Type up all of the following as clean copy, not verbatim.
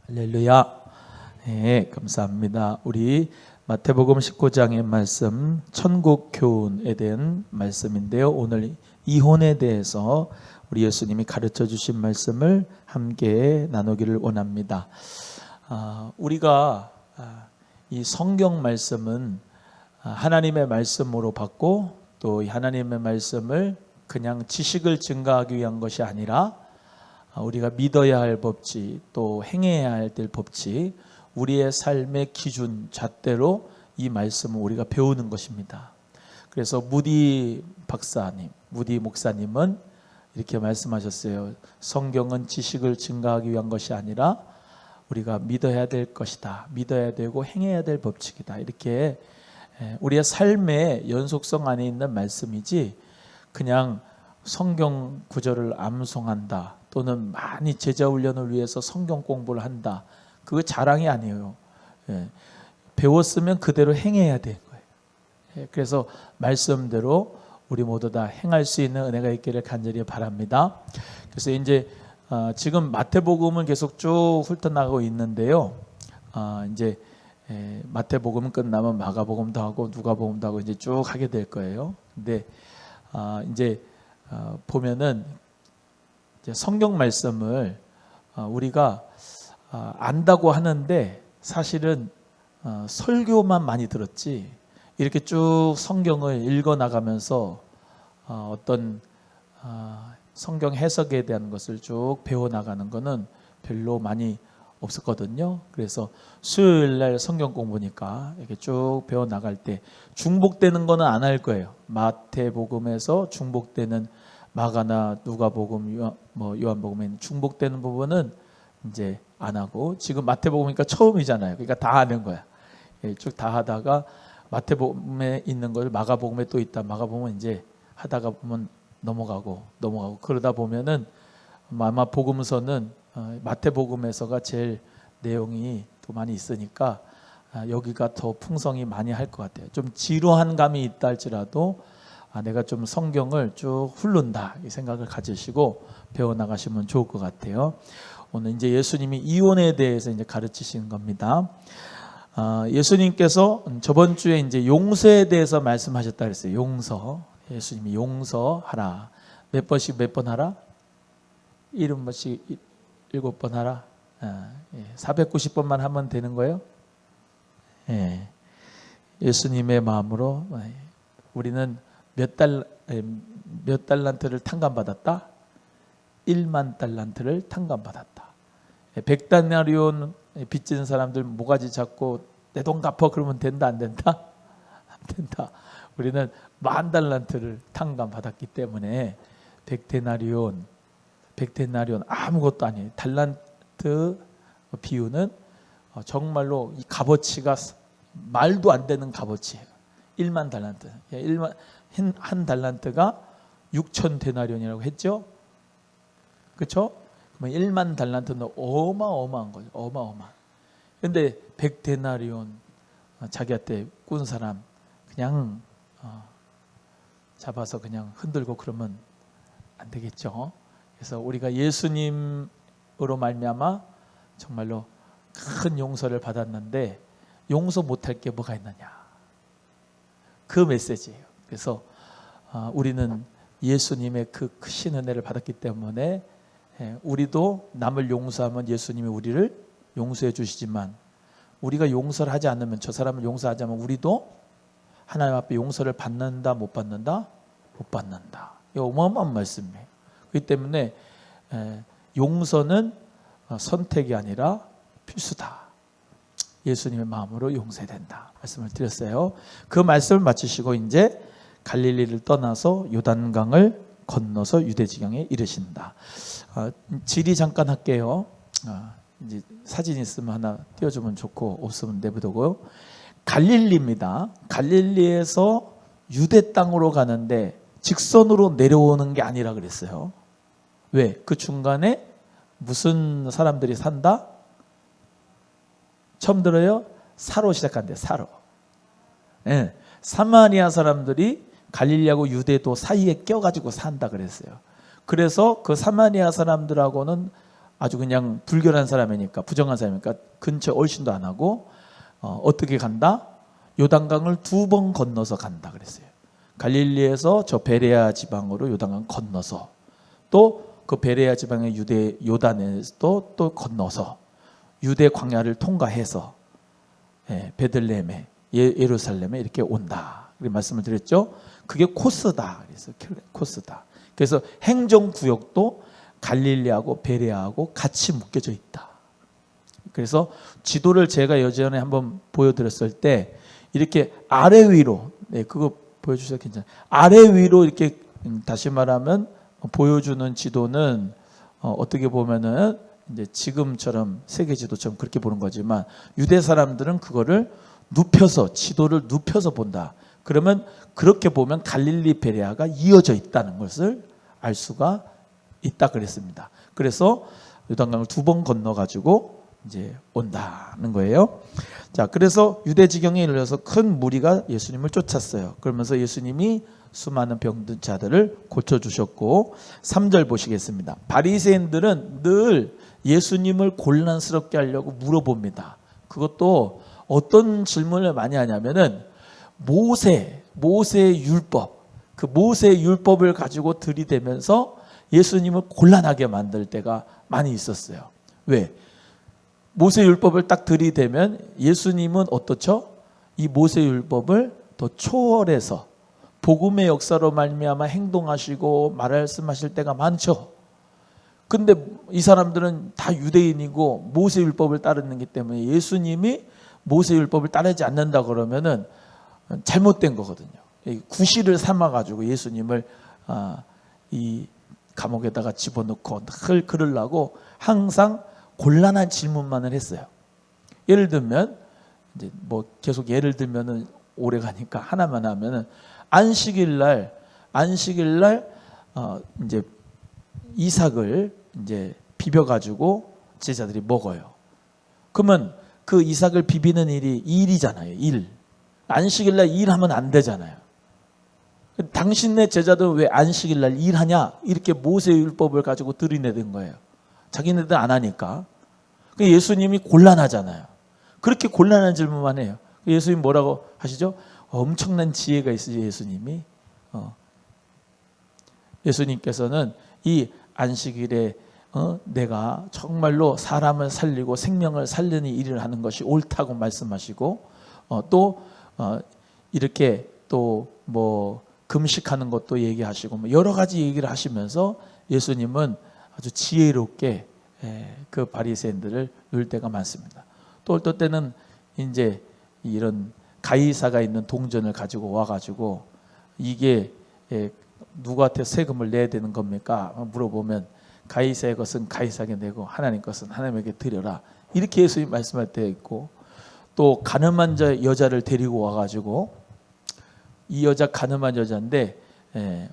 할렐루야. 네, 감사합니다. 우리 마태복음 19장의 말씀, 천국 교훈에 대한 말씀인데요. 오늘 이혼에 대해서 우리 예수님이 가르쳐 주신 말씀을 함께 나누기를 원합니다. 우리가 이 성경 말씀은 하나님의 말씀으로 받고 또 이 하나님의 말씀을 그냥 지식을 증가하기 위한 것이 아니라 우리가 믿어야 할 법칙, 또 행해야 할 법칙, 우리의 삶의 기준, 잣대로 이 말씀을 우리가 배우는 것입니다. 그래서 무디 목사님은 이렇게 말씀하셨어요. 성경은 지식을 증가하기 위한 것이 아니라 우리가 믿어야 될 것이다. 믿어야 되고 행해야 될 법칙이다. 이렇게 우리의 삶의 연속성 안에 있는 말씀이지 그냥 성경 구절을 암송한다. 또는 많이 제자 훈련을 위해서 성경 공부를 한다. 그거 자랑이 아니에요. 배웠으면 그대로 행해야 되는 거예요. 그래서 말씀대로 우리 모두 다 행할 수 있는 은혜가 있기를 간절히 바랍니다. 그래서 이제 지금 마태복음을 계속 쭉 훑어나가고 있는데요. 이제 마태복음 끝나면 마가복음도 하고 누가복음도 하고 이제 쭉 하게 될 거예요. 근데 이제 보면은 성경 말씀을 우리가 안다고 하는데 사실은 설교만 많이 들었지 이렇게 쭉 성경을 읽어 나가면서 어떤 성경 해석에 대한 것을 쭉 배워 나가는 것은 별로 많이 없었거든요. 그래서 수요일 날 성경 공부니까 이렇게 쭉 배워 나갈 때 중복되는 거는 안 할 거예요. 마태복음에서 중복되는 마가나 누가복음, 요한복음에 중복되는 부분은 이제 안 하고 지금 마태복음이니까 처음이잖아요. 그러니까 다 하는 거야. 쭉 다 하다가 마태복음에 있는 걸 마가복음에 또 있다. 마가복음은 이제 하다가 보면 넘어가고 그러다 보면은 아마 복음서는 마태복음에서가 제일 내용이 더 많이 있으니까 여기가 더 풍성히 많이 할 것 같아요. 좀 지루한 감이 있다 할지라도 내가 좀 성경을 쭉 훑는다 이 생각을 가지시고 배워나가시면 좋을 것 같아요. 오늘 이제 예수님이 이혼에 대해서 이제 가르치시는 겁니다. 예수님께서 저번 주에 이제 용서에 대해서 말씀하셨다 그랬어요. 용서. 예수님이 용서하라. 몇 번 하라? 70번씩 7번 하라. 490번만 하면 되는 거예요. 예수님의 마음으로 우리는 몇 달란트를 탕감받았다? 1만 달란트를 탕감받았다. 100데나리온 빚진 사람들 모가지 잡고 내 돈 갚아 그러면 된다 안 된다? 안 된다. 우리는 10,000달란트를 탕감받았기 때문에 100데나리온 아무것도 아니에요. 달란트 비유는 정말로 이 값어치가 말도 안 되는 값어치예요. 1만 달란트. 한 달란트가 6,000데나리온이라고 했죠? 그렇죠? 그러면 1만 달란트는 어마어마한 거죠. 어마어마. 근데 100데나리온 자기한테 꾼 사람 그냥 잡아서 그냥 흔들고 그러면 안 되겠죠. 그래서 우리가 예수님으로 말미암아 정말로 큰 용서를 받았는데 용서 못할 게 뭐가 있느냐. 그 메시지예요. 그래서 우리는 예수님의 그 크신 은혜를 받았기 때문에 우리도 남을 용서하면 예수님이 우리를 용서해 주시지만 우리가 용서를 하지 않으면 저 사람을 용서하지 않으면 우리도 하나님 앞에 용서를 받는다 못 받는다? 못 받는다. 이 어마어마한 말씀이에요. 그렇기 때문에 용서는 선택이 아니라 필수다. 예수님의 마음으로 용서된다. 말씀을 드렸어요. 그 말씀을 마치시고 이제 갈릴리를 떠나서 요단강을 건너서 유대지경에 이르신다. 지리 잠깐 할게요. 이제 사진 있으면 하나 띄워주면 좋고 없으면 내버려두고요. 갈릴리입니다. 갈릴리에서 유대 땅으로 가는데 직선으로 내려오는 게 아니라 그랬어요. 왜? 그 중간에 무슨 사람들이 산다? 처음 들어요? 사로 시작한대. 사로. 사마리아 사람들이 갈릴리하고 유대도 사이에 껴가지고 산다 그랬어요. 그래서 그 사마리아 사람들하고는 아주 그냥 불결한 사람이니까, 부정한 사람이니까 근처 얼씬도 안 하고 어떻게 간다? 요단강을 2번 건너서 간다 그랬어요. 갈릴리에서 저 베레아 지방으로 요단강 건너서, 또 그 베레아 지방의 유대 요단에서도 또 건너서 유대 광야를 통과해서 베들레헴에 예루살렘에 이렇게 온다. 그렇게 말씀을 드렸죠. 그게 코스다. 그래서 코스다. 그래서 행정구역도 갈릴리하고 베레아하고 같이 묶여져 있다. 그래서 지도를 제가 예전에 한번 보여드렸을 때 이렇게 아래 위로, 그거 보여주셔도 괜찮아요. 아래 위로 이렇게 다시 말하면 보여주는 지도는 어떻게 보면은 이제 지금처럼 세계 지도처럼 그렇게 보는 거지만, 유대 사람들은 그거를 눕혀서, 지도를 눕혀서 본다. 그러면 그렇게 보면 갈릴리 베레아가 이어져 있다는 것을 알 수가 있다 그랬습니다. 그래서 요단강을 2번 건너 가지고 이제 온다는 거예요. 자, 그래서 유대 지경에 이르러서 큰 무리가 예수님을 쫓았어요. 그러면서 예수님이 수많은 병든 자들을 고쳐주셨고, 3절 보시겠습니다. 바리새인들은 늘 예수님을 곤란스럽게 하려고 물어봅니다. 그것도 어떤 질문을 많이 하냐면은 모세의 율법, 그 모세의 율법을 가지고 들이대면서 예수님을 곤란하게 만들 때가 많이 있었어요. 왜? 모세의 율법을 딱 들이대면 예수님은 어떻죠? 이 모세의 율법을 더 초월해서 복음의 역사로 말미암아 행동하시고 말씀하실 때가 많죠. 근데 이 사람들은 다 유대인이고 모세 율법을 따르기 때문에 예수님이 모세 율법을 따르지 않는다 그러면은 잘못된 거거든요. 구실을 삼아 가지고 예수님을 이 감옥에다가 집어넣고 늘 그러려고 항상 곤란한 질문만을 했어요. 예를 들면 이제 뭐 계속 예를 들면은 오래 가니까 하나만 하면은 안식일 날 이제 이삭을 이제 비벼 가지고 제자들이 먹어요. 그러면 그 이삭을 비비는 일이잖아요. 일. 안식일 날 일하면 안 되잖아요. 당신네 제자들은 왜 안식일 날 일하냐? 이렇게 모세의 율법을 가지고 들이내는 거예요. 자기네들 안 하니까. 예수님이 곤란하잖아요. 그렇게 곤란한 질문만 해요. 예수님 뭐라고 하시죠? 엄청난 지혜가 있으죠, 예수님이. 예수님께서는 이 안식일에 내가 정말로 사람을 살리고 생명을 살리는 일을 하는 것이 옳다고 말씀하시고, 또 이렇게 또 뭐 금식하는 것도 얘기하시고, 뭐 여러 가지 얘기를 하시면서 예수님은 아주 지혜롭게 그 바리새인들을 놀 때가 많습니다. 또 어떨 때는 이제 이런 가이사가 있는 동전을 가지고 와가지고 이게 누구한테 세금을 내야 되는 겁니까? 물어보면 가이사의 것은 가이사에게 내고 하나님 것은 하나님에게 드려라. 이렇게 예수님 말씀할 때 있고, 또 가늠한 여자를 데리고 와가지고 이 여자 가늠한 여자인데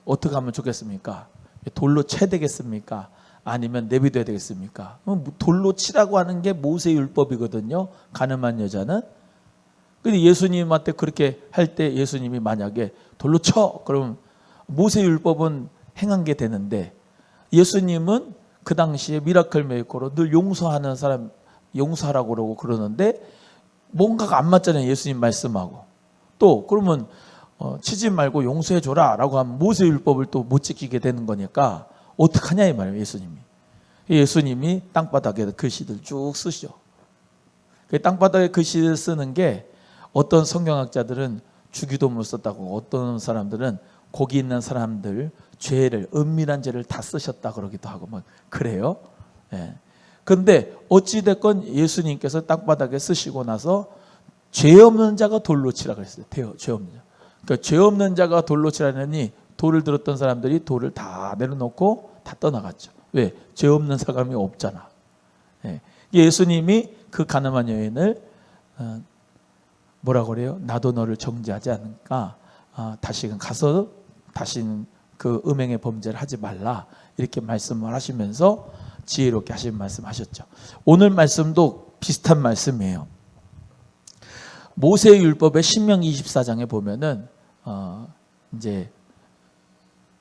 어떻게 하면 좋겠습니까? 돌로 쳐야 되겠습니까? 아니면 내비둬야 되겠습니까? 돌로 치라고 하는 게 모세의 율법이거든요. 가늠한 여자는. 근데 예수님한테 그렇게 할 때 예수님이 만약에 돌로 쳐! 그러면 모세의 율법은 행한 게 되는데, 예수님은 그 당시에 미라클 메이커로 늘 용서하는 사람 용서하라고 그러고 그러는데 뭔가가 안 맞잖아요. 예수님 말씀하고. 또 그러면 치지 말고 용서해줘라 라고 하면 모세의 율법을 또 못 지키게 되는 거니까 어떡하냐 이 말이에요. 예수님이 땅바닥에 글씨들 쭉 쓰시죠. 땅바닥에 글씨를 쓰는 게 어떤 성경학자들은 주기도문을 썼다고, 어떤 사람들은 거기 있는 사람들 죄를, 은밀한 죄를 다 쓰셨다 그러기도 하고 뭐 그래요. 그런데 어찌됐건 예수님께서 땅바닥에 쓰시고 나서 죄 없는 자가 돌로 치라 그랬어요. 죄 없는 자. 그러니까 죄 없는 자가 돌로 치라느니 돌을 들었던 사람들이 돌을 다 내려놓고 다 떠나갔죠. 왜? 죄 없는 사람이 없잖아. 예수님이 그 가늠한 여인을 뭐라고 그래요? 나도 너를 정죄하지 않으니까 다시는 가서 다시는 그 음행의 범죄를 하지 말라 이렇게 말씀을 하시면서 지혜롭게 하신 말씀하셨죠. 오늘 말씀도 비슷한 말씀이에요. 모세의 율법의 신명기 24장에 보면은 이제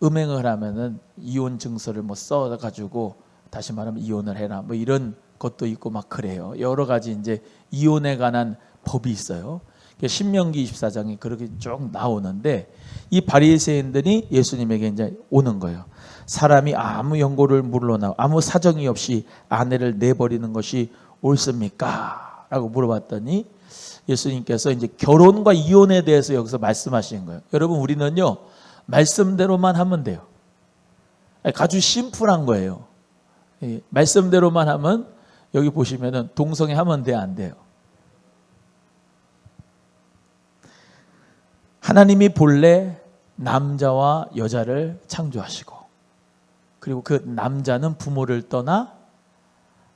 음행을 하면은 이혼 증서를 뭐 써가지고 다시 말하면 이혼을 해라. 뭐 이런 것도 있고 막 그래요. 여러 가지 이제 이혼에 관한 법이 있어요. 신명기 24장에 그렇게 쭉 나오는데 이 바리새인들이 예수님에게 이제 오는 거예요. 사람이 아무 연고를 물러나고 아무 사정이 없이 아내를 내버리는 것이 옳습니까? 라고 물어봤더니 예수님께서 이제 결혼과 이혼에 대해서 여기서 말씀하시는 거예요. 여러분, 우리는요 말씀대로만 하면 돼요. 아주 심플한 거예요. 말씀대로만 하면 여기 보시면은 동성애 하면 돼, 안 돼요? 하나님이 본래 남자와 여자를 창조하시고 그리고 그 남자는 부모를 떠나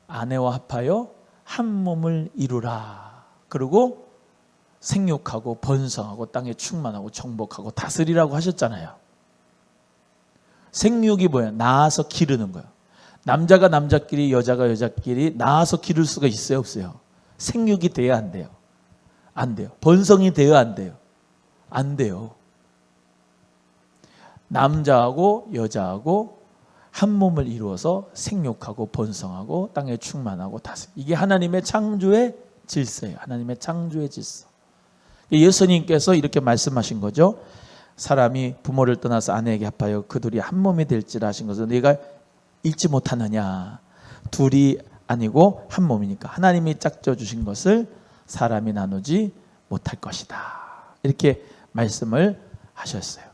아내와 합하여 한 몸을 이루라. 그리고 생육하고 번성하고 땅에 충만하고 정복하고 다스리라고 하셨잖아요. 생육이 뭐예요? 낳아서 기르는 거예요. 남자가 남자끼리 여자가 여자끼리 낳아서 기를 수가 있어요, 없어요? 생육이 돼야 안 돼요? 안 돼요. 번성이 돼야 안 돼요? 안 돼요. 남자하고 여자하고 한 몸을 이루어서 생육하고 번성하고 땅에 충만하고 다스리. 이게 하나님의 창조의 질서예요. 하나님의 창조의 질서. 예수님께서 이렇게 말씀하신 거죠. 사람이 부모를 떠나서 아내에게 합하여 그 둘이 한 몸이 될지라 하신 것은 네가 읽지 못하느냐. 둘이 아니고 한 몸이니까 하나님이 짝져 주신 것을 사람이 나누지 못할 것이다. 이렇게 말씀을 하셨어요.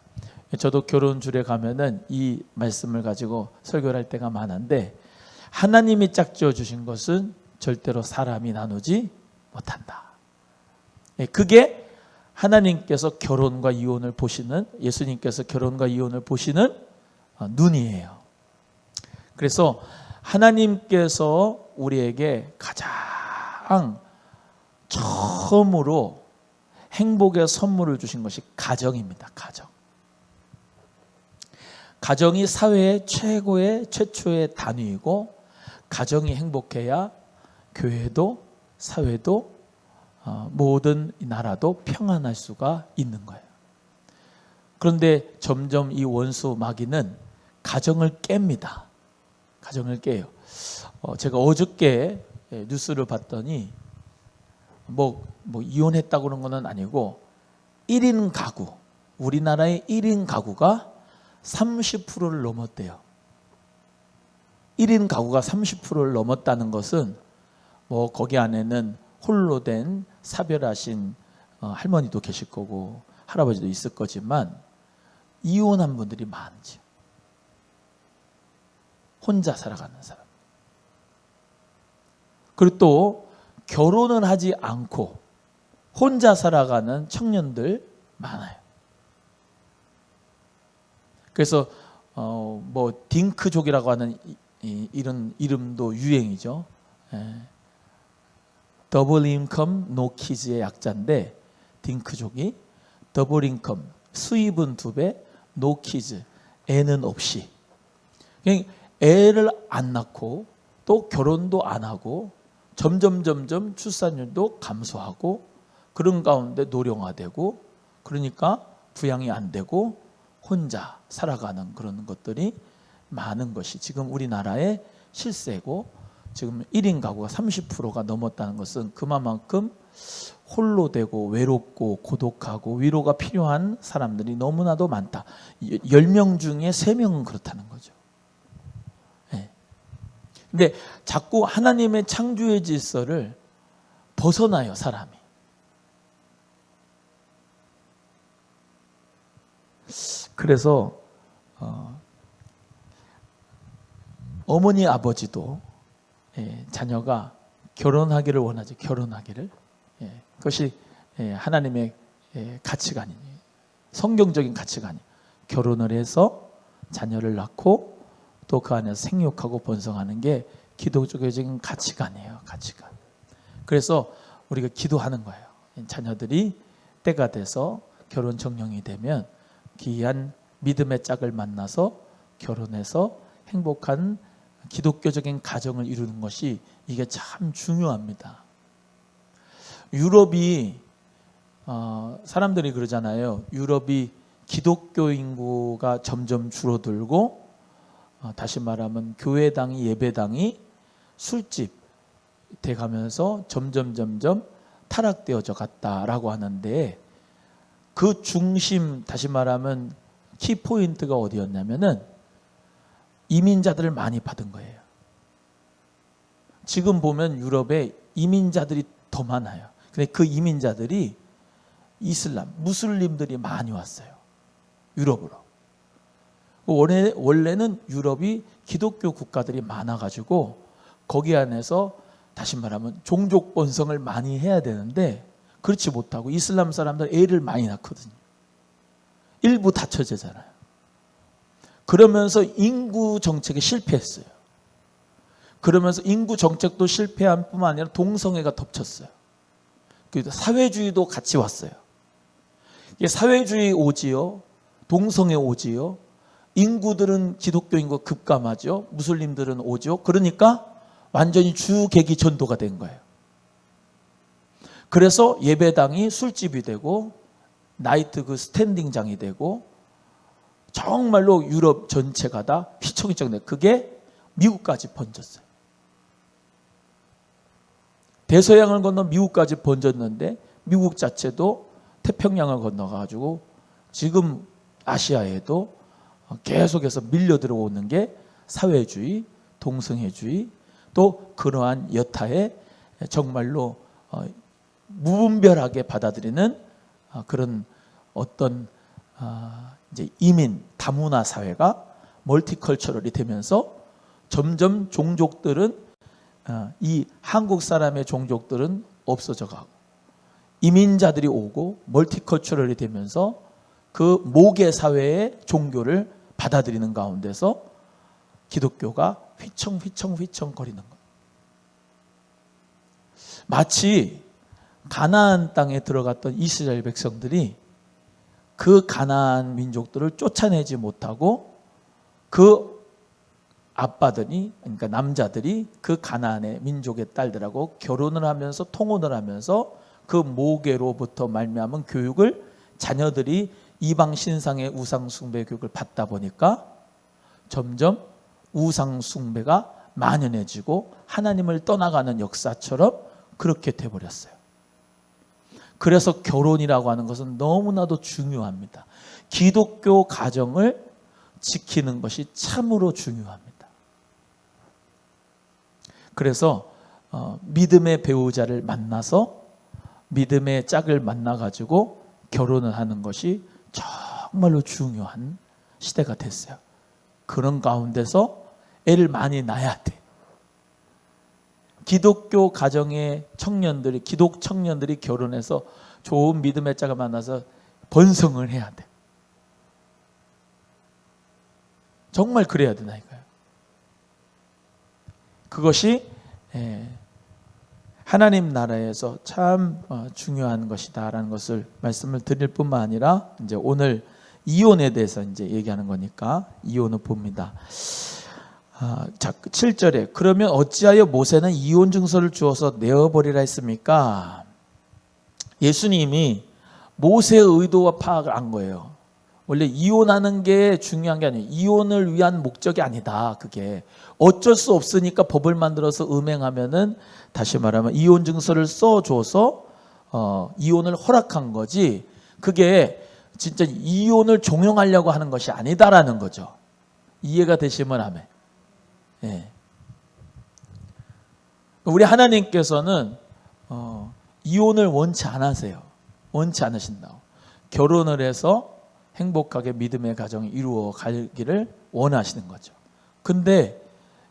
저도 결혼줄에 가면은 이 말씀을 가지고 설교를 할 때가 많은데 하나님이 짝지어 주신 것은 절대로 사람이 나누지 못한다. 그게 하나님께서 결혼과 이혼을 보시는, 예수님께서 결혼과 이혼을 보시는 눈이에요. 그래서 하나님께서 우리에게 가장 처음으로 행복의 선물을 주신 것이 가정입니다. 가정. 가정이 사회의 최초의 단위이고 가정이 행복해야 교회도 사회도 모든 나라도 평안할 수가 있는 거예요. 그런데 점점 이 원수 마귀는 가정을 깹니다. 가정을 깨요. 제가 어저께 뉴스를 봤더니 뭐 이혼했다고 그런 건 아니고 1인 가구, 우리나라의 1인 가구가 30%를 넘었대요. 1인 가구가 30%를 넘었다는 것은 뭐 거기 안에는 홀로 된 사별하신 할머니도 계실 거고 할아버지도 있을 거지만 이혼한 분들이 많죠. 혼자 살아가는 사람. 그리고 또 결혼은 하지 않고 혼자 살아가는 청년들 많아요. 그래서 뭐 딩크족이라고 하는 이런 이름도 유행이죠. 더블 인컴 노 키즈의 약자인데 딩크족이 더블 인컴 수입은 2배 노 키즈 애는 없이 그냥 애를 안 낳고 또 결혼도 안 하고 점점 출산율도 감소하고 그런 가운데 노령화되고 그러니까 부양이 안 되고 혼자 살아가는 그런 것들이 많은 것이 지금 우리나라의 실세고 지금 1인 가구가 30%가 넘었다는 것은 그만큼 홀로 되고 외롭고 고독하고 위로가 필요한 사람들이 너무나도 많다. 10명 중에 3명은 그렇다는 거죠. 근데 자꾸 하나님의 창조의 질서를 벗어나요, 사람이. 그래서 어머니 아버지도 자녀가 결혼하기를 원하죠. 결혼하기를. 그것이 하나님의 가치관이에요. 성경적인 가치관이에요. 결혼을 해서 자녀를 낳고 또 그 안에서 생육하고 번성하는 게 기독교적인 가치관이에요. 가치관. 그래서 우리가 기도하는 거예요. 자녀들이 때가 돼서 결혼 정령이 되면 귀한 믿음의 짝을 만나서 결혼해서 행복한 기독교적인 가정을 이루는 것이 이게 참 중요합니다. 유럽이 사람들이 그러잖아요. 유럽이 기독교 인구가 점점 줄어들고 다시 말하면 교회당이 예배당이 술집 돼가면서 점점 타락되어져 갔다라고 하는데 그 중심 다시 말하면 키포인트가 어디였냐면은 이민자들을 많이 받은 거예요. 지금 보면 유럽에 이민자들이 더 많아요. 근데 그 이민자들이 이슬람, 무슬림들이 많이 왔어요. 유럽으로. 원래는 유럽이 기독교 국가들이 많아가지고 거기 안에서 다시 말하면 종족 번성을 많이 해야 되는데 그렇지 못하고 이슬람 사람들 애를 많이 낳거든요. 일부 다 처제잖아요. 그러면서 인구 정책에 실패했어요. 그러면서 인구 정책도 실패한 뿐만 아니라 동성애가 덮쳤어요. 그래서 사회주의도 같이 왔어요. 이게 사회주의 오지요. 동성애 오지요. 인구들은 기독교 인구 급감하죠. 무슬림들은 오죠. 그러니까 완전히 주객이 전도가 된 거예요. 그래서 예배당이 술집이 되고 나이트 그 스탠딩장이 되고 정말로 유럽 전체가 다 휘청휘청 돼. 그게 미국까지 번졌어요. 대서양을 건너 미국까지 번졌는데 미국 자체도 태평양을 건너가지고 지금 아시아에도 계속해서 밀려 들어오는 게 사회주의, 동성애주의 또 그러한 여타의 정말로 무분별하게 받아들이는 그런 어떤 이제 이민 다문화 사회가 멀티컬처럴이 되면서 점점 종족들은 이 한국 사람의 종족들은 없어져 가고 이민자들이 오고 멀티컬처럴이 되면서 그 모계 사회의 종교를 받아들이는 가운데서 기독교가 휘청휘청 거리는 것. 마치 가나안 땅에 들어갔던 이스라엘 백성들이 그 가나안 민족들을 쫓아내지 못하고 그 아빠들이 그러니까 남자들이 그 가나안의 민족의 딸들하고 결혼을 하면서 통혼을 하면서 그 모계로부터 말미암은 교육을 자녀들이 이방 신상의 우상 숭배 교육을 받다 보니까 점점 우상 숭배가 만연해지고 하나님을 떠나가는 역사처럼 그렇게 돼 버렸어요. 그래서 결혼이라고 하는 것은 너무나도 중요합니다. 기독교 가정을 지키는 것이 참으로 중요합니다. 그래서 믿음의 배우자를 만나서 믿음의 짝을 만나가지고 결혼을 하는 것이 정말로 중요한 시대가 됐어요. 그런 가운데서 애를 많이 낳아야 돼. 기독교 가정의 청년들이 기독 청년들이 결혼해서 좋은 믿음의 짝을 만나서 번성을 해야 돼. 정말 그래야 되나니까요. 그것이 하나님 나라에서 참 중요한 것이다라는 것을 말씀을 드릴 뿐만 아니라 이제 오늘 이혼에 대해서 이제 얘기하는 거니까 이혼을 봅니다. 자, 7절에 그러면 어찌하여 모세는 이혼 증서를 주어서 내어버리라 했습니까? 예수님이 모세의 의도와 파악을 한 거예요. 원래 이혼하는 게 중요한 게 아니에요. 이혼을 위한 목적이 아니다. 그게 어쩔 수 없으니까 법을 만들어서 음행하면은 다시 말하면 이혼 증서를 써줘서 이혼을 허락한 거지. 그게 진짜 이혼을 종용하려고 하는 것이 아니다라는 거죠. 이해가 되시면 아멘. 예. 우리 하나님께서는 이혼을 원치 않으세요. 원치 않으신다고. 결혼을 해서 행복하게 믿음의 가정이 이루어 가기를 원하시는 거죠. 근데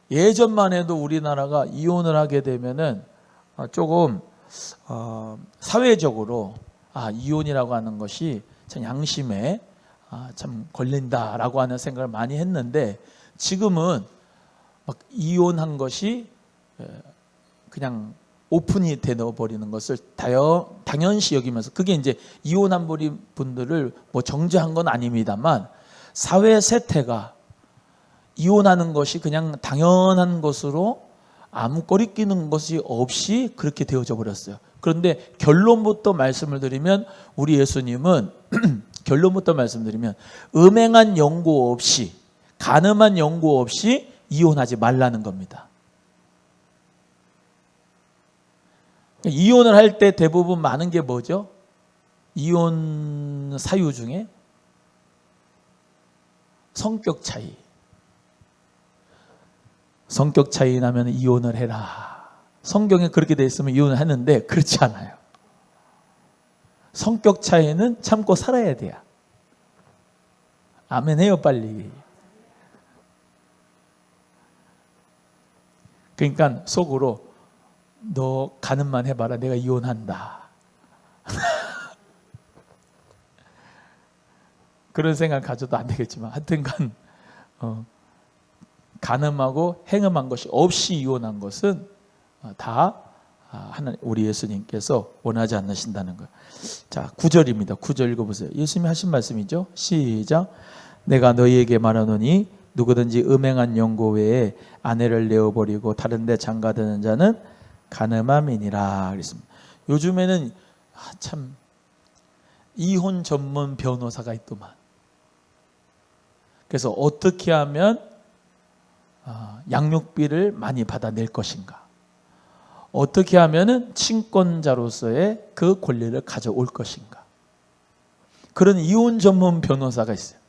예전만 해도 우리나라가 이혼을 하게 되면은 조금 사회적으로 이혼이라고 하는 것이 참 양심에 참 걸린다라고 하는 생각을 많이 했는데 지금은 막 이혼한 것이 그냥 오픈이 되어버리는 것을 당연시 여기면서 그게 이제 이혼한 분들을 뭐 정죄한 건 아닙니다만 사회 세태가 이혼하는 것이 그냥 당연한 것으로 아무 꺼리끼는 것이 없이 그렇게 되어져 버렸어요. 그런데 결론부터 말씀을 드리면 우리 예수님은 결론부터 말씀드리면 음행한 연고 없이 가늠한 연고 없이 이혼하지 말라는 겁니다. 이혼을 할 때 대부분 많은 게 뭐죠? 이혼 사유 중에 성격 차이. 성격 차이 나면 이혼을 해라. 성경에 그렇게 돼 있으면 이혼을 하는데 그렇지 않아요. 성격 차이는 참고 살아야 돼요. 아멘 해요 빨리. 그러니까 속으로 너 가늠만 해봐라. 내가 이혼한다. 그런 생각 가져도 안 되겠지만 하여튼간 가늠하고 행음한 것이 없이 이혼한 것은 다 하나님 우리 예수님께서 원하지 않으신다는 거예요. 자, 9절입니다. 9절 읽어보세요. 예수님이 하신 말씀이죠. 시작. 내가 너희에게 말하노니 누구든지 음행한 연고 외에 아내를 내어버리고 다른 데 장가드는 자는 가늠함이니라 그랬습니다. 요즘에는 참 이혼 전문 변호사가 있더만. 그래서 어떻게 하면 양육비를 많이 받아낼 것인가, 어떻게 하면 친권자로서의 그 권리를 가져올 것인가, 그런 이혼 전문 변호사가 있어요.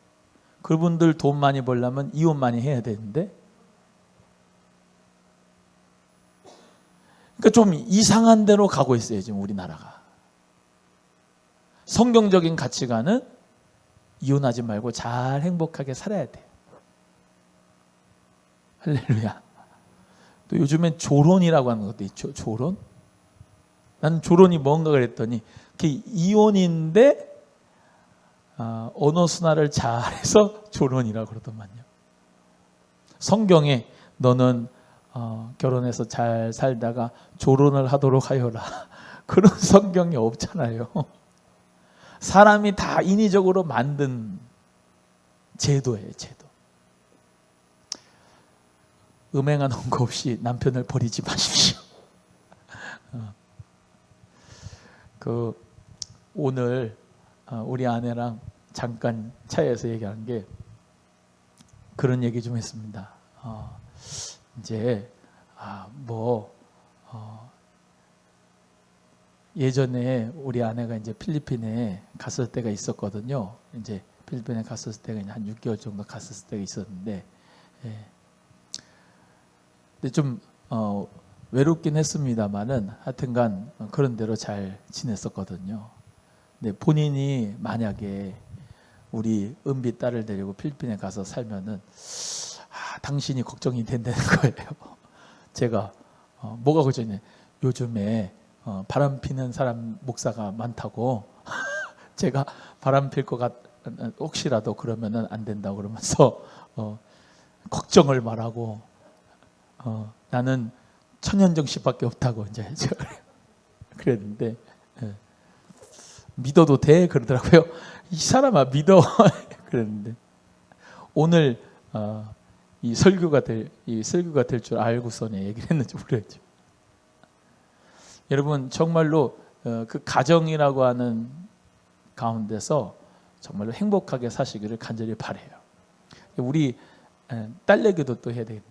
그분들 돈 많이 벌려면 이혼 많이 해야 되는데, 그러니까 좀 이상한 데로 가고 있어요 지금 우리나라가. 성경적인 가치관은 이혼하지 말고 잘 행복하게 살아야 돼요. 할렐루야. 또 요즘엔 조론이라고 하는 것도 있죠. 조론. 나는 조론이 뭔가 그랬더니 그게 이혼인데 언어 순화를 잘해서 조론이라고 그러더만요. 성경에 너는 결혼해서 잘 살다가 조론을 하도록 하여라. 그런 성경이 없잖아요. 사람이 다 인위적으로 만든 제도예요, 제도. 음행한 원고 없이 남편을 버리지 마십시오. 오늘 우리 아내랑 잠깐 차에서 얘기한 게 그런 얘기 좀 했습니다. 이제 예전에 우리 아내가 이제 필리핀에 갔을 때가 있었거든요. 이제 필리핀에 갔을 때가 한 6개월 정도 갔을 때가 있었는데, 근데 좀 외롭긴 했습니다만은 하여튼간 그런 대로 잘 지냈었거든요. 근데 본인이 만약에 우리 은비 딸을 데리고 필리핀에 가서 살면은 당신이 걱정이 된다는 거예요. 제가 뭐가 걱정이냐, 요즘에 바람 피는 사람 목사가 많다고 제가 바람 필 것 같 혹시라도 그러면은 안 된다고 그러면서 걱정을 말하고 나는 천연정신밖에 없다고 이제 그랬는데, 믿어도 돼 그러더라고요. 이 사람아 믿어 그랬는데 오늘 이 설교가 될 줄 알고서는 얘기를 했는지 모르겠죠. 여러분 정말로 그 가정이라고 하는 가운데서 정말로 행복하게 사시기를 간절히 바라요. 우리 딸 얘기도 또 해야 되겠네.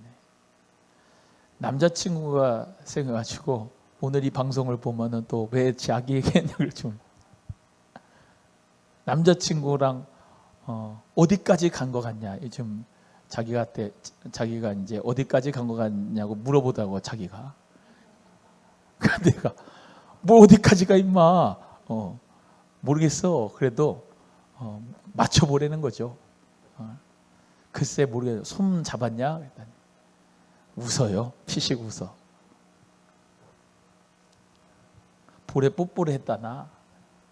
남자친구가 생겨가지고 오늘 이 방송을 보면은 또 왜 자기 얘기했냐고 좀. 남자친구랑 어디까지 간 것 같냐, 요즘 자기가 이제 어디까지 간 것 같냐고 물어보다고 자기가. 내가 뭐 어디까지가 임마, 모르겠어. 그래도 맞춰보라는 거죠. 글쎄 모르겠어. 손 잡았냐? 그랬더니 웃어요. 피식 웃어. 볼에 뽀뽀를 했다나?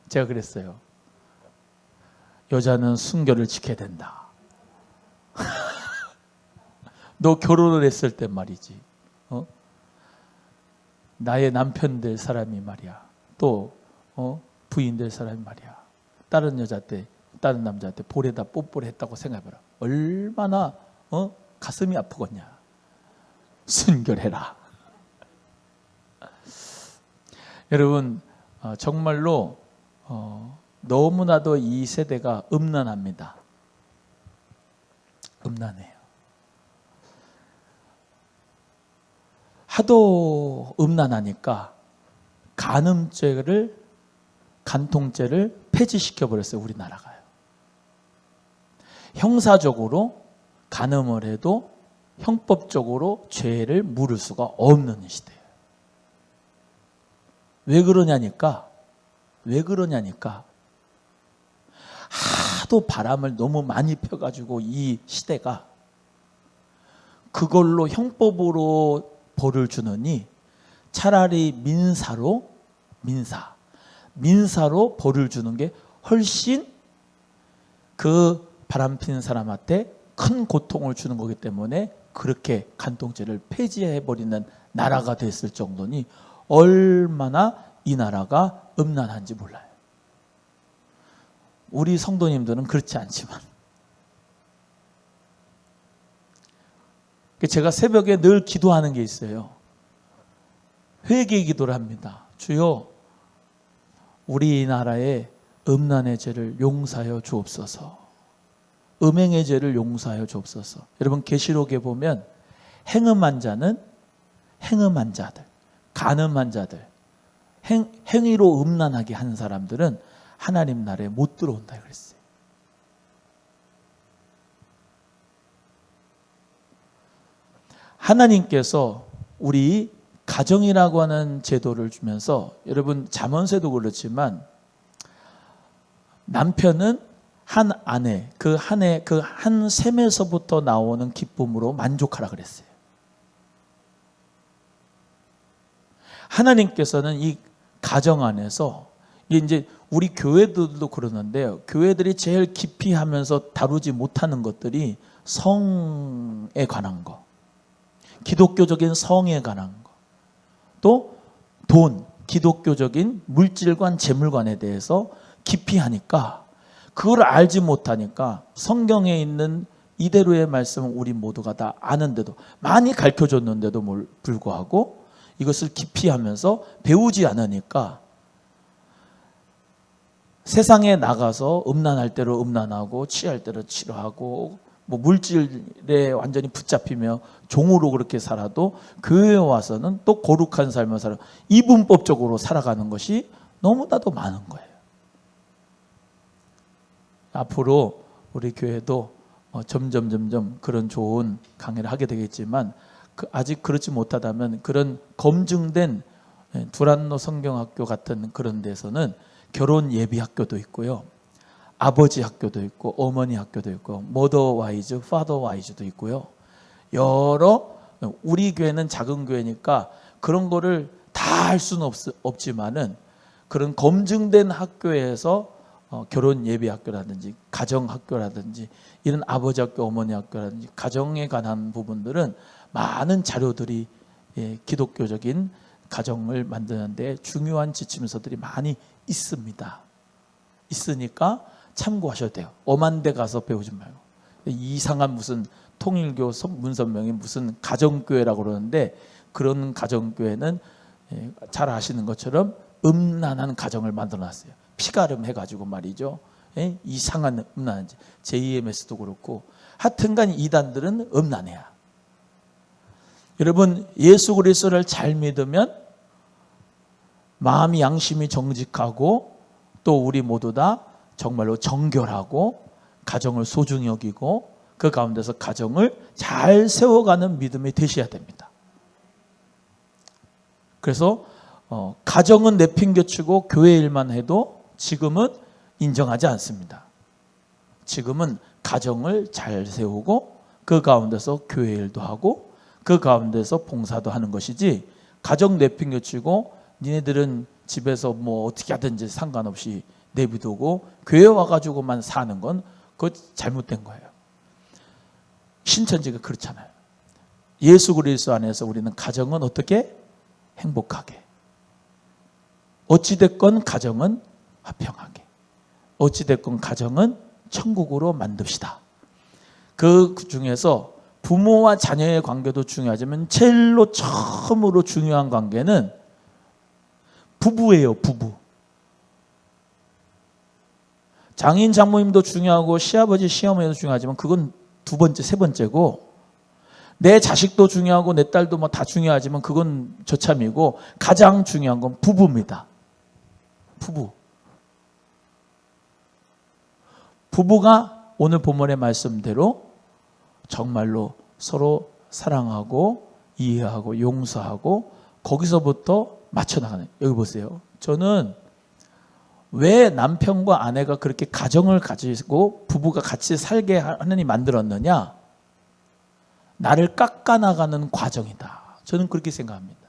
제가 그랬어요. 여자는 순결을 지켜야 된다. 너 결혼을 했을 때 말이지, 나의 남편 될 사람이 말이야, 또 부인 될 사람이 말이야, 다른 남자한테 볼에다 뽀뽀를 했다고 생각해봐라. 얼마나 가슴이 아프겠냐. 순결해라. 여러분 정말로 너무나도 이 세대가 음란합니다. 음란해요. 하도 음란하니까 간통죄를 폐지시켜 버렸어요. 우리나라가요. 형사적으로 간음을 해도 형법적으로 죄를 물을 수가 없는 시대예요. 왜 그러냐니까 하도 바람을 너무 많이 펴가지고 이 시대가 그걸로 형법으로 벌을 주느니 차라리 민사로 벌을 주는 게 훨씬 그 바람 피는 사람한테 큰 고통을 주는 거기 때문에 그렇게 간통죄를 폐지해버리는 나라가 됐을 정도니 얼마나 이 나라가 음란한지 몰라요. 우리 성도님들은 그렇지 않지만 제가 새벽에 늘 기도하는 게 있어요. 회개 기도를 합니다. 주여, 우리나라의 음란의 죄를 용서하여 주옵소서. 음행의 죄를 용서하여 주옵소서. 여러분 계시록에 보면 행음한 자들, 간음한 자들, 행위로 음란하게 한 사람들은 하나님 나라에 못 들어온다 그랬어요. 하나님께서 우리 가정이라고 하는 제도를 주면서 여러분 잠언세도 그렇지만 남편은 한 아내, 그 한 셈에서부터 나오는 기쁨으로 만족하라 그랬어요. 하나님께서는 이 가정 안에서 이제 우리 교회들도 그러는데요. 교회들이 제일 깊이 하면서 다루지 못하는 것들이 성에 관한 거, 기독교적인 성에 관한 거, 또 돈, 기독교적인 물질관, 재물관에 대해서 깊이 하니까 그걸 알지 못하니까 성경에 있는 이대로의 말씀은 우리 모두가 다 아는데도 많이 가르쳐줬는데도 불구하고 이것을 깊이 하면서 배우지 않으니까 세상에 나가서 음란할 대로 음란하고 취할 대로 취하고 뭐 물질에 완전히 붙잡히며 종으로 그렇게 살아도 교회에 와서는 또 거룩한 삶을 살아 이분법적으로 살아가는 것이 너무나도 많은 거예요. 앞으로 우리 교회도 점점 그런 좋은 강의를 하게 되겠지만 아직 그렇지 못하다면 그런 검증된 두란노 성경학교 같은 그런 데서는 결혼 예비 학교도 있고요. 아버지 학교도 있고 어머니 학교도 있고 머더 와이즈, 파더 와이즈도 있고요. 우리 교회는 작은 교회니까 그런 거를 다 할 수는 없지만은 그런 검증된 학교에서 결혼 예비 학교라든지 가정 학교라든지 이런 아버지 학교, 어머니 학교라든지 가정에 관한 부분들은 많은 자료들이 기독교적인 가정을 만드는 데 중요한 지침서들이 많이 있습니다. 있으니까 참고하셔도 돼요. 엄한 데 가서 배우지 말고. 이상한 무슨 통일교 문선명이 무슨 가정교회라고 그러는데 그런 가정교회는 잘 아시는 것처럼 음란한 가정을 만들어놨어요. 피가름 해가지고 말이죠. 이상한 음란한 JMS도 그렇고 하여튼간 이단들은 음란해야. 여러분 예수 그리스도를 잘 믿으면 마음이 양심이 정직하고 또 우리 모두 다 정말로 정결하고 가정을 소중히 여기고 그 가운데서 가정을 잘 세워가는 믿음이 되셔야 됩니다. 그래서 가정은 내팽개치고 교회 일만 해도 지금은 인정하지 않습니다. 지금은 가정을 잘 세우고 그 가운데서 교회 일도 하고 그 가운데서 봉사도 하는 것이지 가정 내팽개치고 니네들은 집에서 뭐 어떻게 하든지 상관없이 내비두고 교회 와가지고만 사는 건 그거 잘못된 거예요. 신천지가 그렇잖아요. 예수 그리스도 안에서 우리는 가정은 어떻게 행복하게, 어찌됐건 가정은 화평하게, 어찌됐건 가정은 천국으로 만듭시다. 그 중에서 부모와 자녀의 관계도 중요하지만 제일로 처음으로 중요한 관계는 부부예요. 부부. 장인 장모님도 중요하고 시아버지 시어머니도 중요하지만 그건 두 번째 세 번째고 내 자식도 중요하고 내 딸도 뭐 다 중요하지만 그건 저참이고 가장 중요한 건 부부입니다. 부부. 부부가 오늘 본문의 말씀대로 정말로 서로 사랑하고 이해하고 용서하고 거기서부터 맞춰나가는. 여기 보세요. 저는 왜 남편과 아내가 그렇게 가정을 가지고 부부가 같이 살게 하느니 만들었느냐? 나를 깎아나가는 과정이다. 저는 그렇게 생각합니다.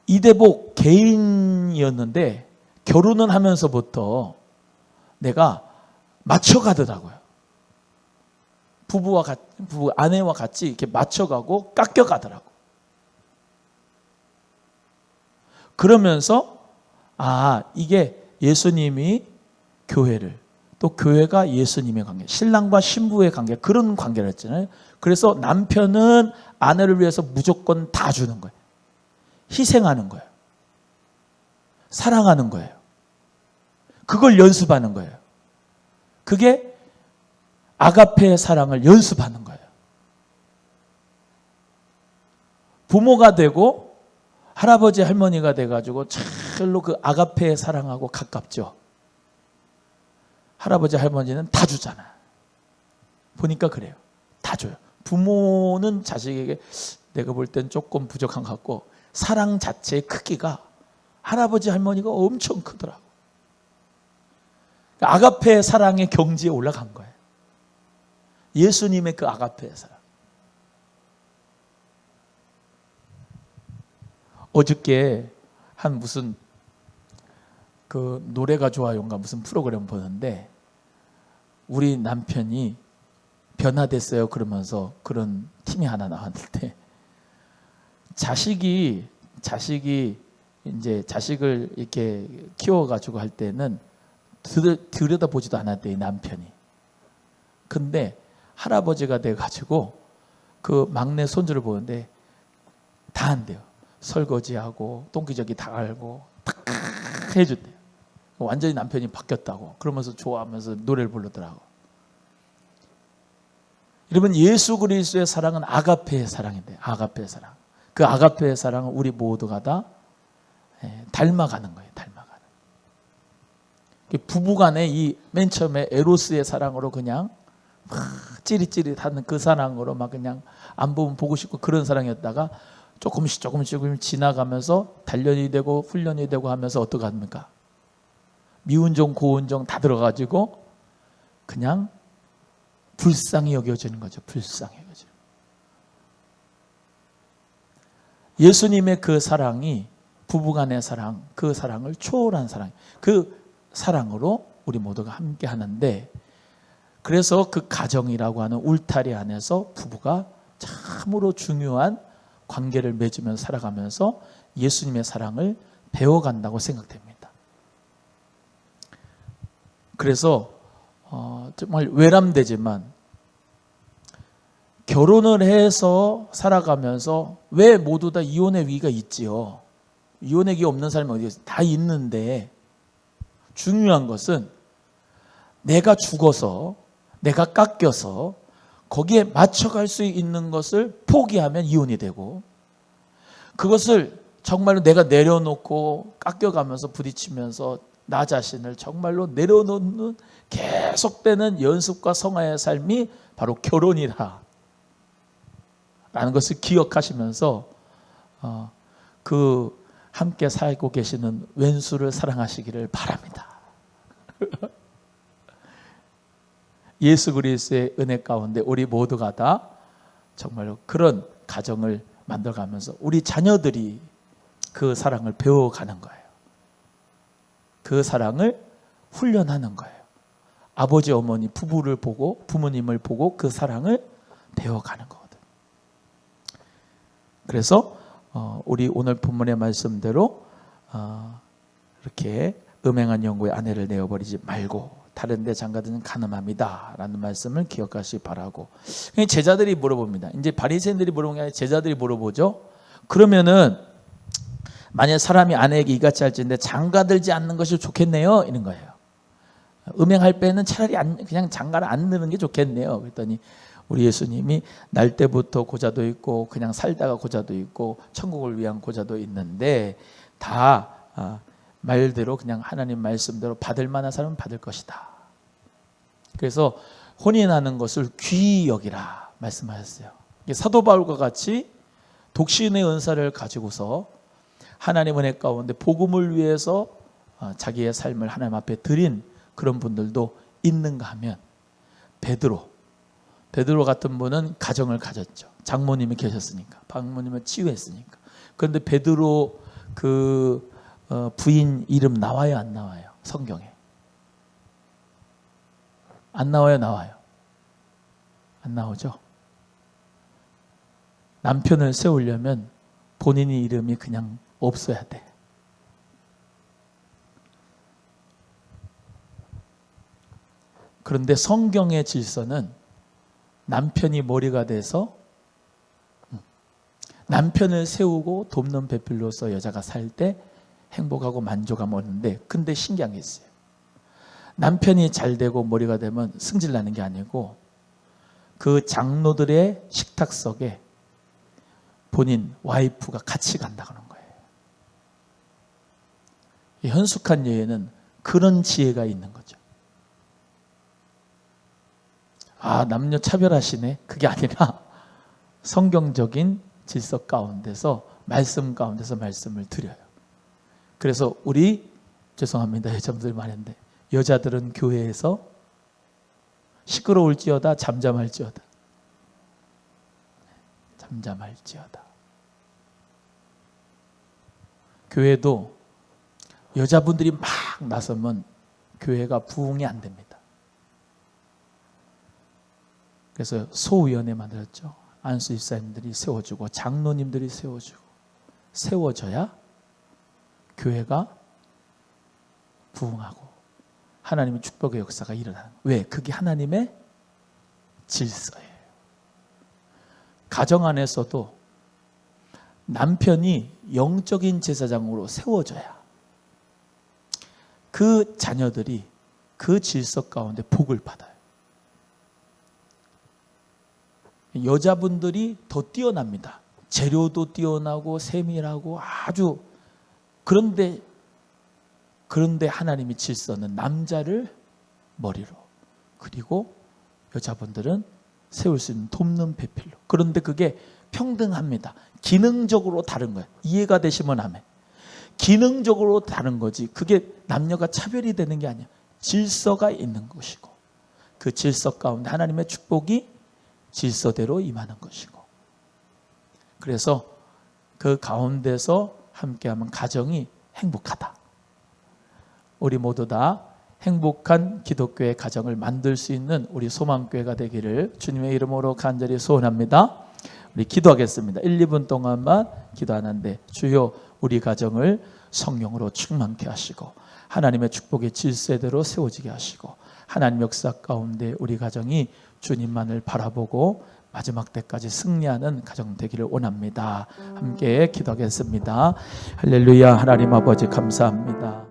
이대복 개인이었는데 결혼을 하면서부터 내가 맞춰가더라고요. 아내와 같이 이렇게 맞춰가고 깎여가더라고. 그러면서 이게 예수님이 교회를, 또 교회가 예수님의 관계, 신랑과 신부의 관계, 그런 관계를 했잖아요. 그래서 남편은 아내를 위해서 무조건 다 주는 거예요. 희생하는 거예요. 사랑하는 거예요. 그걸 연습하는 거예요. 그게 아가페의 사랑을 연습하는 거예요. 부모가 되고 할아버지 할머니가 돼가지고 철로 그 아가페의 사랑하고 가깝죠. 할아버지 할머니는 다 주잖아. 보니까 그래요. 다 줘요. 부모는 자식에게 내가 볼 땐 조금 부족한 것 같고 사랑 자체의 크기가 할아버지 할머니가 엄청 크더라고. 아가페의 사랑의 경지에 올라간 거예요. 예수님의 그 아가페의 사랑. 어저께 한 무슨 그 노래가 좋아요인가 무슨 프로그램 보는데 우리 남편이 변화됐어요 그러면서 그런 팀이 하나 나왔는데 자식이 이제 자식을 이렇게 키워가지고 할 때는 들여다보지도 않았대요 남편이. 근데 할아버지가 돼가지고 그 막내 손주를 보는데 다 한대요. 설거지하고 똥기저귀 다 갈고 탁 해준대요. 완전히 남편이 바뀌었다고 그러면서 좋아하면서 노래를 부르더라고. 여러분 예수 그리스도의 사랑은 아가페의 사랑인데 아가페의 사랑. 그 아가페의 사랑은 우리 모두가 다 닮아가는 거예요. 닮아가는. 부부간의 이 맨 처음에 에로스의 사랑으로 그냥 막 찌릿찌릿하는 그 사랑으로 막 그냥 안 보면 보고 싶고 그런 사랑이었다가 조금씩 지나가면서 단련이 되고 훈련이 되고 하면서 어떻게 합니까? 미운정 고운정 다 들어가지고 그냥 불쌍히 여겨지는 거죠. 불쌍히 여겨지는. 예수님의 그 사랑이 부부간의 사랑, 그 사랑을 초월한 사랑, 그 사랑으로 우리 모두가 함께 하는데 그래서 그 가정이라고 하는 울타리 안에서 부부가 참으로 중요한 관계를 맺으면서 살아가면서 예수님의 사랑을 배워간다고 생각됩니다. 그래서 정말 외람되지만 결혼을 해서 살아가면서 왜 모두 다 이혼의 위기가 있지요. 이혼의 위기 없는 사람이 어디 있어요? 다 있는데 중요한 것은 내가 죽어서 내가 깎여서 거기에 맞춰갈 수 있는 것을 포기하면 이혼이 되고 그것을 정말로 내가 내려놓고 깎여가면서 부딪히면서 나 자신을 정말로 내려놓는 계속되는 연습과 성화의 삶이 바로 결혼이라 라는 것을 기억하시면서 그 함께 살고 계시는 왼수를 사랑하시기를 바랍니다. 예수 그리스도의 은혜 가운데 우리 모두가 다 정말로 그런 가정을 만들어가면서 우리 자녀들이 그 사랑을 배워가는 거예요. 그 사랑을 훈련하는 거예요. 아버지 어머니 부부를 보고 부모님을 보고 그 사랑을 배워가는 거거든요. 그래서 우리 오늘 본문의 말씀대로 이렇게 음행한 영구의 아내를 내어버리지 말고 다른 데 장가드는 간음합니다 라는 말씀을 기억하시기 바라고. 제자들이 물어봅니다. 이제 바리새인들이 물어보는 게 아니라 제자들이 물어보죠. 그러면은 만약 사람이 아내에게 이같이 할지인데 장가들지 않는 것이 좋겠네요 이런 거예요. 음행할 때는 차라리 그냥 장가를 안 넣는 게 좋겠네요. 그랬더니 우리 예수님이 날 때부터 고자도 있고 그냥 살다가 고자도 있고 천국을 위한 고자도 있는데 다 말대로 그냥 하나님 말씀대로 받을 만한 사람은 받을 것이다. 그래서 혼인하는 것을 귀히 여기라 말씀하셨어요. 사도 바울과 같이 독신의 은사를 가지고서 하나님 은혜 가운데 복음을 위해서 자기의 삶을 하나님 앞에 드린 그런 분들도 있는가 하면 베드로 같은 분은 가정을 가졌죠. 장모님이 계셨으니까, 장모님을 치유했으니까. 그런데 베드로 그 부인 이름 나와요, 안 나와요? 성경에 안 나와요, 나와요? 안 나오죠. 남편을 세우려면 본인의 이름이 그냥 없어야 돼. 그런데 성경의 질서는 남편이 머리가 돼서 남편을 세우고 돕는 배필로서 여자가 살 때 행복하고 만족감 오는데, 근데 신기한 게 있어요. 남편이 잘 되고 머리가 되면 승질 나는 게 아니고 그 장로들의 식탁석에 본인 와이프가 같이 간다는 거예요. 현숙한 여인은 그런 지혜가 있는 거죠. 남녀 차별하시네. 그게 아니라 성경적인 질서 가운데서 말씀 가운데서 말씀을 드려요. 그래서 죄송합니다. 여자분들 말인데 여자들은 교회에서 시끄러울지어다 잠잠할지어다. 교회도 여자분들이 막 나서면 교회가 부흥이 안 됩니다. 그래서 소위원회 만들었죠. 안수 집사님들이 세워주고 장로님들이 세워줘야 교회가 부흥하고 하나님의 축복의 역사가 일어나는 거예요. 왜? 그게 하나님의 질서예요. 가정 안에서도 남편이 영적인 제사장으로 세워져야 그 자녀들이 그 질서 가운데 복을 받아요. 여자분들이 더 뛰어납니다. 재료도 뛰어나고 세밀하고 아주 그런데 하나님의 질서는 남자를 머리로, 그리고 여자분들은 세울 수 있는 돕는 배필로. 그런데 그게 평등합니다. 기능적으로 다른 거예요. 이해가 되시면 아멘. 기능적으로 다른 거지 그게 남녀가 차별이 되는 게 아니야. 질서가 있는 것이고 그 질서 가운데 하나님의 축복이 질서대로 임하는 것이고, 그래서 그 가운데서 함께하면 가정이 행복하다. 우리 모두 다 행복한 기독교의 가정을 만들 수 있는 우리 소망교회가 되기를 주님의 이름으로 간절히 소원합니다. 우리 기도하겠습니다. 1, 2분 동안만 기도하는데, 주여 우리 가정을 성령으로 충만케 하시고 하나님의 축복의 질서대로 세워지게 하시고 하나님 역사 가운데 우리 가정이 주님만을 바라보고 마지막 때까지 승리하는 가정 되기를 원합니다. 함께 기도하겠습니다. 할렐루야. 하나님 아버지 감사합니다.